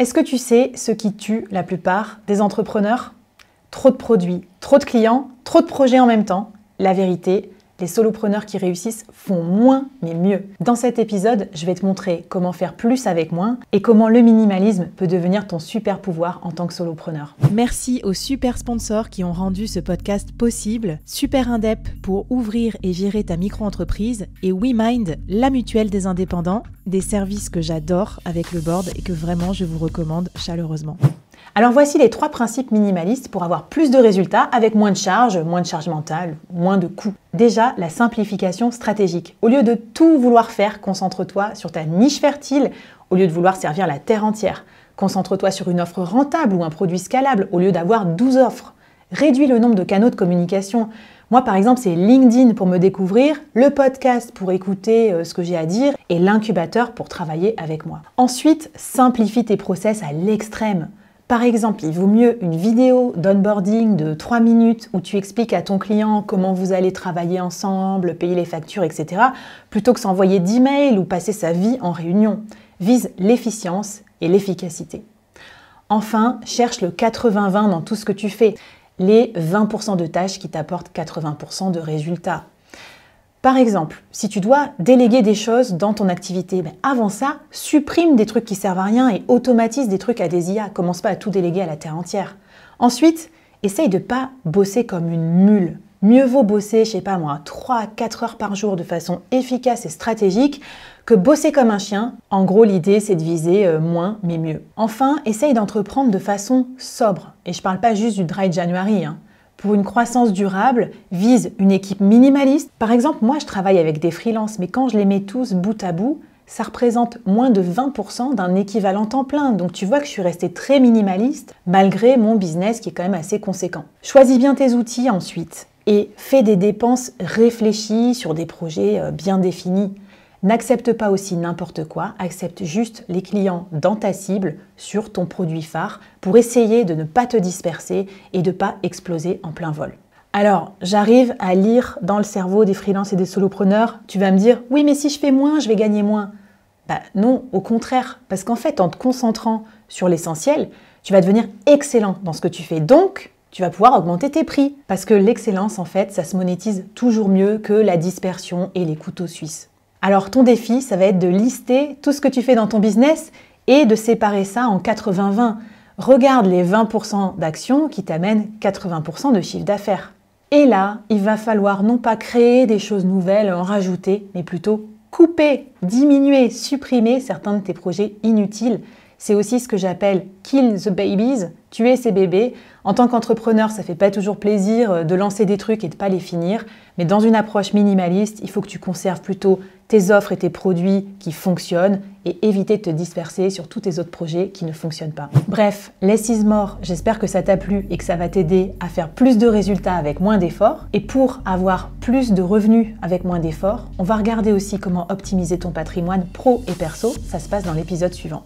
Est-ce que tu sais ce qui tue la plupart des entrepreneurs? Trop de produits, trop de clients, trop de projets en même temps. La vérité, les solopreneurs qui réussissent font moins mais mieux. Dans cet épisode, je vais te montrer comment faire plus avec moins et comment le minimalisme peut devenir ton super pouvoir en tant que solopreneur. Merci aux super sponsors qui ont rendu ce podcast possible. Super Indep pour ouvrir et gérer ta micro-entreprise et WeMind, la mutuelle des indépendants, des services que j'adore avec le board et que vraiment je vous recommande chaleureusement. Alors voici les 3 principes minimalistes pour avoir plus de résultats avec moins de charge mentale, moins de coûts. Déjà, la simplification stratégique. Au lieu de tout vouloir faire, concentre-toi sur ta niche fertile au lieu de vouloir servir la terre entière. Concentre-toi sur une offre rentable ou un produit scalable au lieu d'avoir 12 offres. Réduis le nombre de canaux de communication. Moi, par exemple, c'est LinkedIn pour me découvrir, le podcast pour écouter ce que j'ai à dire et l'incubateur pour travailler avec moi. Ensuite, simplifie tes process à l'extrême. Par exemple, il vaut mieux une vidéo d'onboarding de 3 minutes où tu expliques à ton client comment vous allez travailler ensemble, payer les factures, etc. plutôt que s'envoyer d'emails ou passer sa vie en réunion. Vise l'efficience et l'efficacité. Enfin, cherche le 80-20 dans tout ce que tu fais. Les 20% de tâches qui t'apportent 80% de résultats. Par exemple, si tu dois déléguer des choses dans ton activité, avant ça, supprime des trucs qui servent à rien et automatise des trucs à des IA. Commence pas à tout déléguer à la terre entière. Ensuite, essaye de pas bosser comme une mule. Mieux vaut bosser, 3 à 4 heures par jour de façon efficace et stratégique que bosser comme un chien. En gros, l'idée, c'est de viser moins mais mieux. Enfin, essaye d'entreprendre de façon sobre. Et je parle pas juste du dry January, Pour une croissance durable, vise une équipe minimaliste. Par exemple, moi, je travaille avec des freelances, mais quand je les mets tous bout à bout, ça représente moins de 20% d'un équivalent temps plein. Donc tu vois que je suis restée très minimaliste, malgré mon business qui est quand même assez conséquent. Choisis bien tes outils ensuite et fais des dépenses réfléchies sur des projets bien définis. N'accepte pas aussi n'importe quoi, accepte juste les clients dans ta cible sur ton produit phare pour essayer de ne pas te disperser et de ne pas exploser en plein vol. Alors, j'arrive à lire dans le cerveau des freelances et des solopreneurs. Tu vas me dire, oui, mais si je fais moins, je vais gagner moins. Non, au contraire, parce qu'en fait, en te concentrant sur l'essentiel, tu vas devenir excellent dans ce que tu fais. Donc, tu vas pouvoir augmenter tes prix. Parce que l'excellence, en fait, ça se monétise toujours mieux que la dispersion et les couteaux suisses. Alors ton défi, ça va être de lister tout ce que tu fais dans ton business et de séparer ça en 80-20. Regarde les 20% d'actions qui t'amènent 80% de chiffre d'affaires. Et là, il va falloir non pas créer des choses nouvelles, en rajouter, mais plutôt couper, diminuer, supprimer certains de tes projets inutiles. C'est aussi ce que j'appelle « kill the babies », tuer ces bébés. En tant qu'entrepreneur, ça fait pas toujours plaisir de lancer des trucs et de pas les finir, mais dans une approche minimaliste, il faut que tu conserves plutôt tes offres et tes produits qui fonctionnent et éviter de te disperser sur tous tes autres projets qui ne fonctionnent pas. Bref, less is more, j'espère que ça t'a plu et que ça va t'aider à faire plus de résultats avec moins d'efforts. Et pour avoir plus de revenus avec moins d'efforts, on va regarder aussi comment optimiser ton patrimoine pro et perso. Ça se passe dans l'épisode suivant.